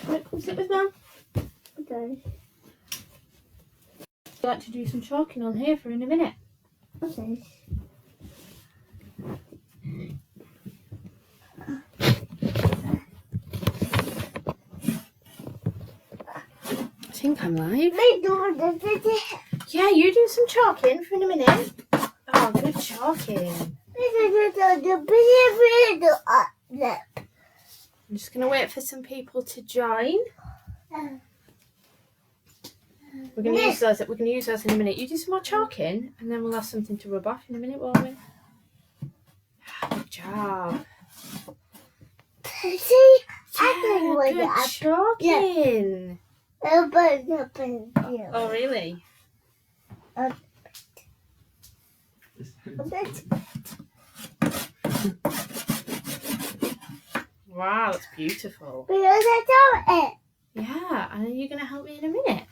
Come sit with Mum. Okay. I'd like to do some chalking on here for in a minute. Okay. I think I'm live. Yeah, Yeah, you do some chalking for in a minute. Oh, good chalking. I'm just going to wait for some people to join. We're going to use those. We're going to use those in a minute. You do some more chalking, and then we'll have something to rub off in a minute, won't we? Good job. See, Yeah, good chalking. Oh, really? Wow, that's beautiful. Yeah, and are you going to help me in a minute?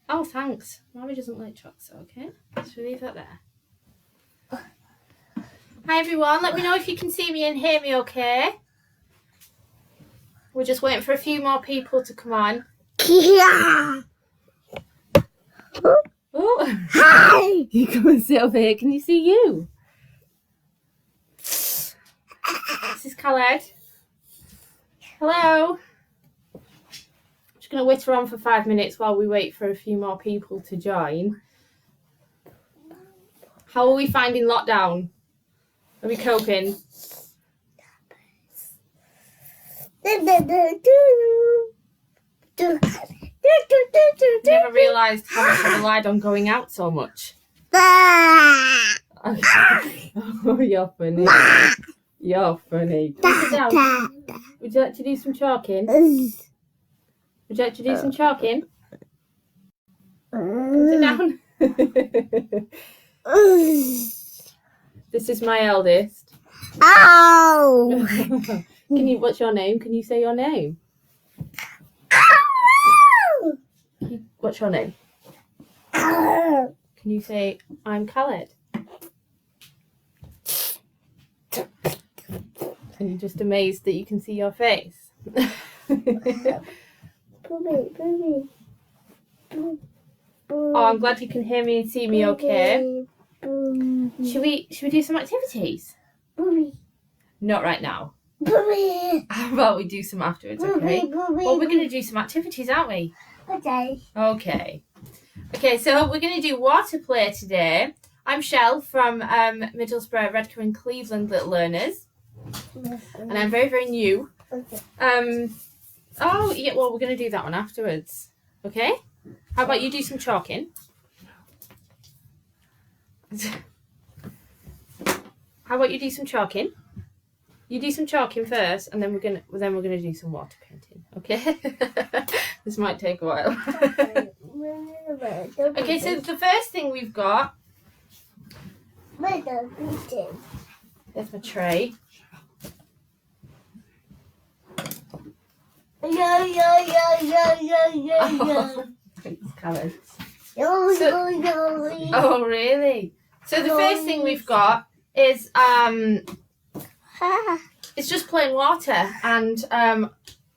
Oh, thanks. Mommy doesn't like chocolates, okay? Let's leave that there. Hi, everyone. Let me know if you can see me and hear me okay. We're just waiting for a few more people to come on. Oh, Hi! you come and sit over here. Can you see you? This is Khaled. Hello. I'm just going to witter on for 5 minutes while we wait for a few more people to join. How are we finding lockdown? Are we coping? Never realised how much I relied on going out so much. Oh, you're funny. You're funny. Sit down. Would you like to do some chalking? Would you like to do some chalking? Sit down. This is my eldest. Ow! What's your name? Can you say your name? What's your name? Can you say, I'm Khaled? And you're just amazed that you can see your face. Oh, I'm glad you can hear me and see me okay. Should we do some activities? Not right now. How about we do some afterwards, okay? Well, we're going to do some activities, aren't we? Okay. Okay, so we're going to do water play today. I'm Chelle from Middlesbrough, Redcar Cleveland Little Learners. And I'm very, very new. Okay. Oh, yeah, well, we're going to do that one afterwards. Okay? How about you do some chalking? How about you do some chalking? You do some chalking first, and then we're gonna do some water painting. Okay? This might take a while. Okay, so the first thing we've got. There's my tray. Thanks, Karen. Oh, really? So the first thing we've got is it's just plain water and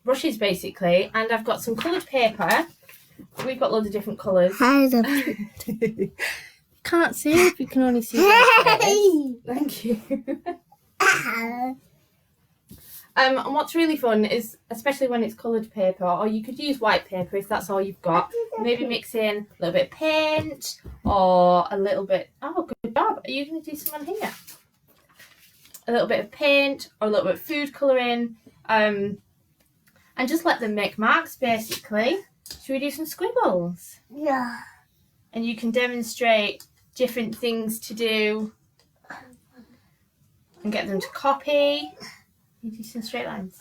brushes basically, and I've got some coloured paper. We've got loads of different colours. Can't see if you can only see my face. Thank you. And what's really fun is, especially when it's coloured paper, or you could use white paper if that's all you've got. Maybe mix in a little bit of paint or a little bit. Oh, good job. Are you going to do some on here? A little bit of paint or a little bit of food colouring, and just let them make marks basically. Should we do some squiggles? Yeah. And you can demonstrate different things to do and get them to copy. You do some straight lines.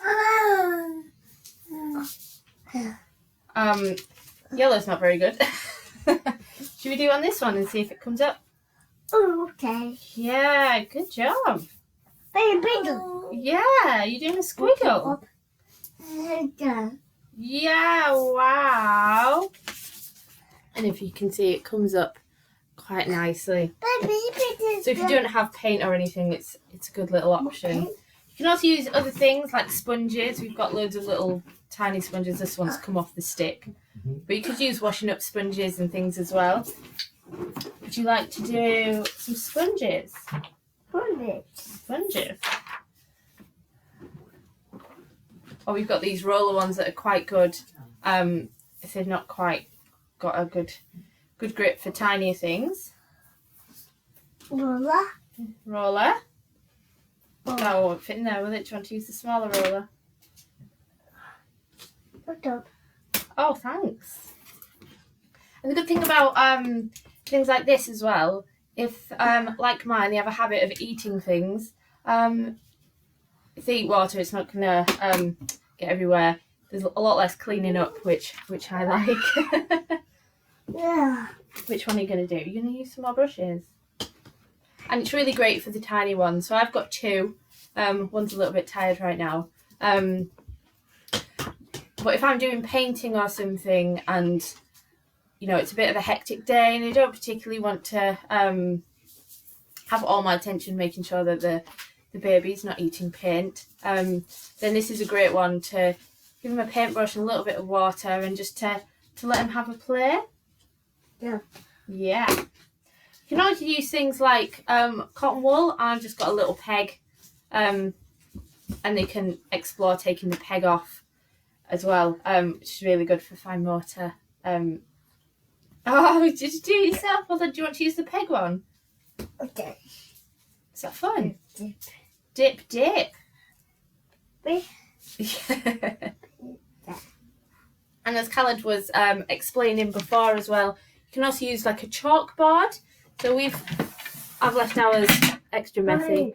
Yellow's not very good. Should we do on this one and see if it comes up? Oh, okay. Yeah, good job. Yeah, you're doing a squiggle. Yeah, wow. And if you can see, it comes up quite nicely. So if you don't have paint or anything, it's a good little option. You You can also use other things like sponges. We've got loads of little tiny sponges. This one's come off the stick. But you could use washing up sponges and things as well. Would you like to do some sponges? Sponges. Oh, we've got these roller ones that are quite good. If they've not quite got a good grip for tinier things. Roller. That won't fit in there, will it? Do you want to use the smaller roller? Oh, thanks. And the good thing about things like this as well, if like mine, they have a habit of eating things. If they eat water, it's not gonna get everywhere. There's a lot less cleaning up, which I like. Yeah. Which one are you gonna do? You're gonna use some more brushes, and it's really great for the tiny ones. So I've got two. One's a little bit tired right now. But if I'm doing painting or something, and you know it's a bit of a hectic day, and I don't particularly want to have all my attention making sure that the baby's not eating paint, then this is a great one to give him a paintbrush and a little bit of water, and just to let him have a play. Yeah. Yeah. You can also use things like cotton wool. I've just got a little peg, and they can explore taking the peg off as well, which is really good for fine motor. Oh, did you do it yourself? Well, then, do you want to use the peg one? Okay. Is that fun? Dip. And as Khaled was explaining before as well, you can also use like a chalkboard. So I've left ours extra messy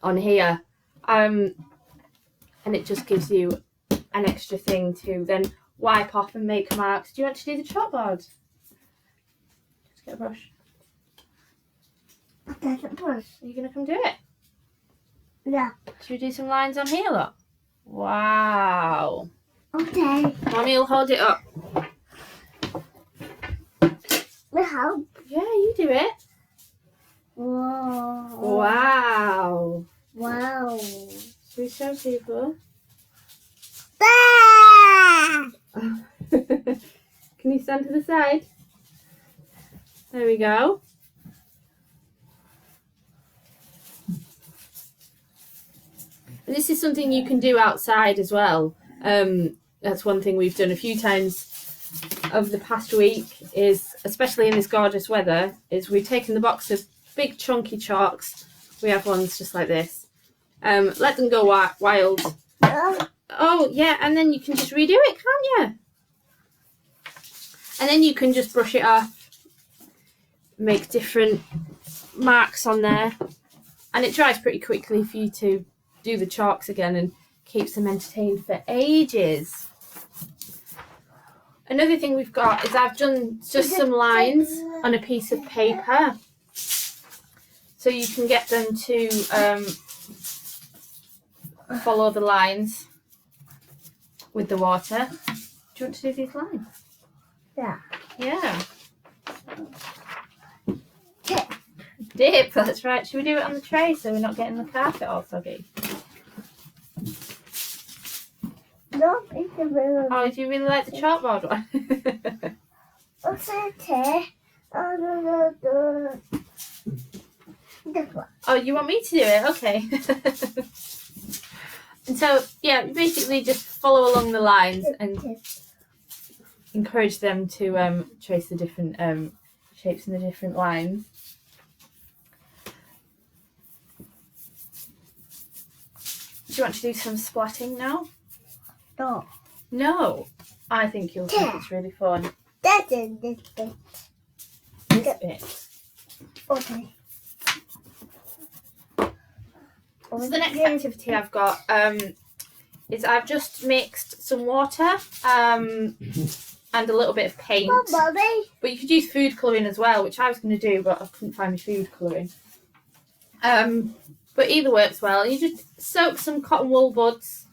on here, and it just gives you an extra thing to then wipe off and make marks. Do you want to do the chalkboard? Just get a brush. Okay, brush. Are you going to come do it? Yeah. Should we do some lines on here, look? Wow. Okay. Mommy will hold it up. We help. Yeah, you do it. Whoa. Wow. Wow. Should we show people? Ah! Can you stand to the side? There we go. And this is something you can do outside as well. That's one thing we've done a few times over the past week, is especially in this gorgeous weather, is we've taken the box of big chunky chalks. We have ones just like this. Let them go wild. Oh yeah, and then you can just redo it, can't you? And then you can just brush it off, make different marks on there, and it dries pretty quickly for you to do the chalks again, and keeps them entertained for ages. Another thing we've got is I've done just some lines on a piece of paper, so you can get them to follow the lines with the water. Do you want to do these lines? Yeah. Yeah. Dip, that's right. Should we do it on the tray so we're not getting the carpet all soggy? No, it's a real. Oh, do you really like the chalkboard one? Okay. Oh, no. This one. Oh, you want me to do it? Okay. And so, yeah, basically just follow along the lines and encourage them to trace the different shapes and the different lines. Do you want to do some splatting now? No. No. I think you'll think it's really fun. That's it. This bit. This bit. Okay. So the next activity I've got is I've just mixed some water and a little bit of paint. Oh, Mommy. But you could use food colouring as well, which I was going to do, but I couldn't find my food colouring. But either works well. You just soak some cotton wool buds.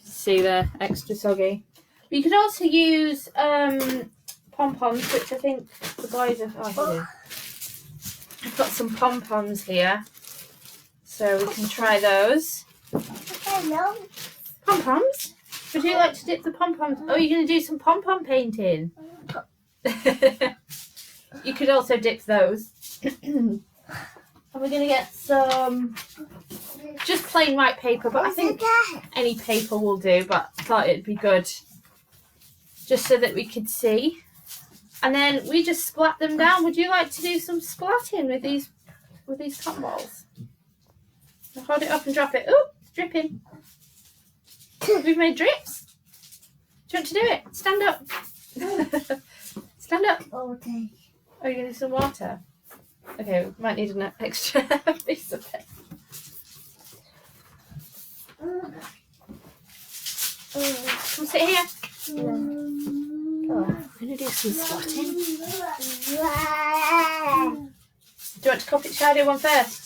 See, they're extra soggy. But you could also use pom-poms, which I think the boys have. Oh, here. I've got some pom-poms here. So we can try those. Hello. Pom-poms? Would you like to dip the pom-poms? Oh, you're going to do some pom-pom painting. You could also dip those. And we're going to get some just plain white paper, but I think any paper will do, but I thought it'd be good just so that we could see. And then we just splat them down. Would you like to do some splatting with these cotton balls? I'll hold it up and drop it. Oh, it's dripping. We've made drips. Do you want to do it? Stand up. Stand up. Okay. Oh, you're going to do some water? Okay, we might need an extra piece of it. Come sit here. I'm going to do some splatting. Do you want to copy? Shall I do one first?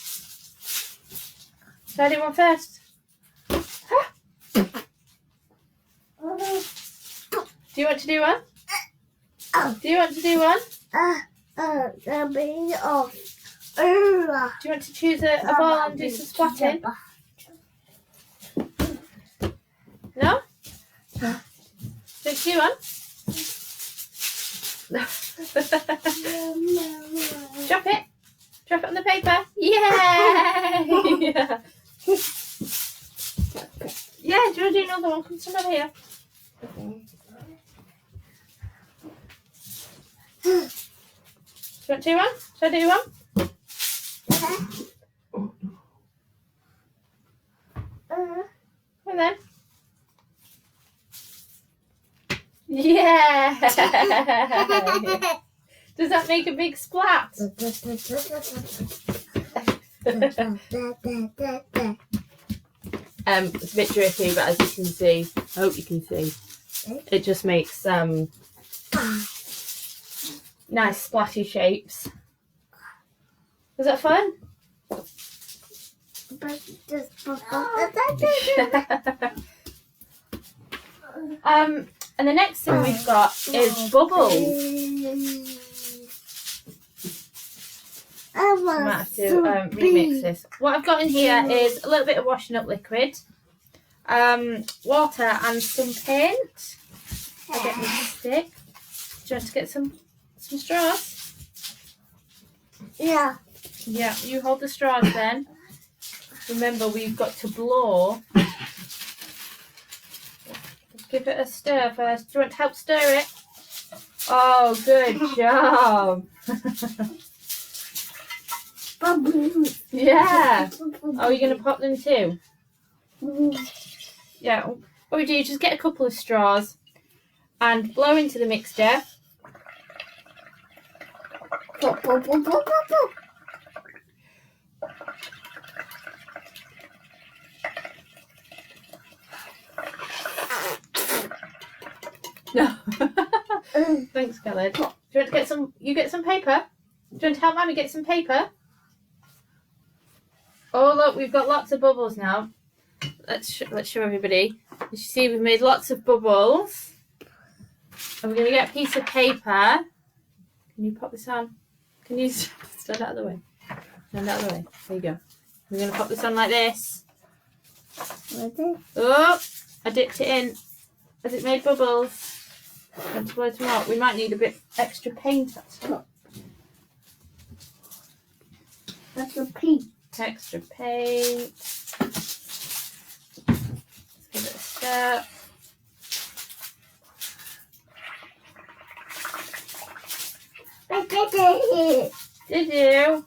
Shall I do one first? Do you want to do one? Do you want to do one? Do you want to choose a ball and do some splatting? No? Don't you do one? Drop it. Drop it on the paper. Yay! Yeah, do you want to do another one? Come over here. Do you want to do one? Shall I do one? Come on then. Yeah! Does that make a big splat? It's a bit drippy, but as you can see, I hope you can see, it just makes nice splatty shapes. Was that fun? And the next thing we've got is bubbles. I might have to remix this. What I've got in here is a little bit of washing up liquid, water and some paint. I'll get this stick. Do you want to get some straws? Yeah. Yeah, you hold the straws then. Remember, we've got to blow. Give it a stir first. Do you want to help stir it? Oh, good job. Yeah. Oh, you're going to pop them too? Yeah. What we do is just get a couple of straws and blow into the mixture. No. Thanks, Khaled. Do you want to get some? You get some paper? Do you want to help Mummy get some paper? Oh look, we've got lots of bubbles now. Let's show everybody. As you see, we've made lots of bubbles. And we're going to get a piece of paper. Can you pop this on? Can you stand out of the way? Stand out of the way. There you go. We're going to pop this on like this. Oh, I dipped it in. Has it made bubbles? Want to blow them out? We might need a bit extra paint actually. Extra paint. Extra paint. Let's give it a stir. I did it. Did you?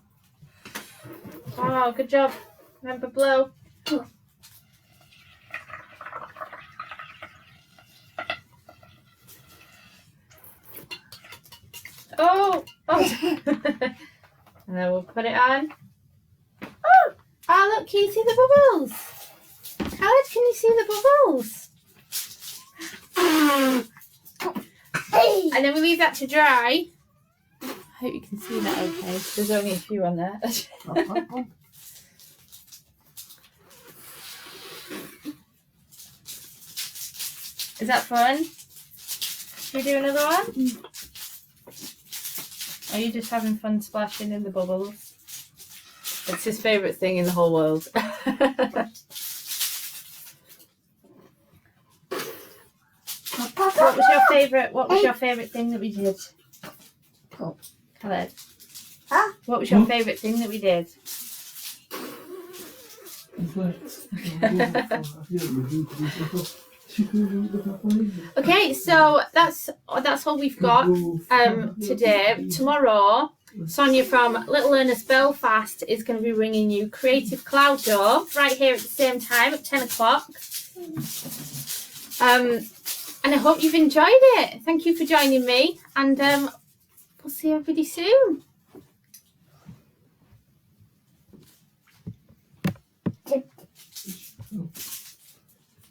Oh, good job. Remember, blow. Oh! And then we'll put it on. Oh, look, can you see the bubbles? Khaled, can you see the bubbles? And then we leave that to dry. I hope you can see that okay. There's only a few on there. Is that fun? Should we do another one? Are you just having fun splashing in the bubbles? It's his favourite thing in the whole world. What was your favourite thing that we did? Oh. Khaled. Huh? What was your favourite thing that we did? Okay, so that's all we've got today. Tomorrow, Sonia from Little Learners Belfast is going to be bringing you Creative Cloud Dough right here at the same time at 10 o'clock. And I hope you've enjoyed it. Thank you for joining me, and we'll see everybody soon. Tip.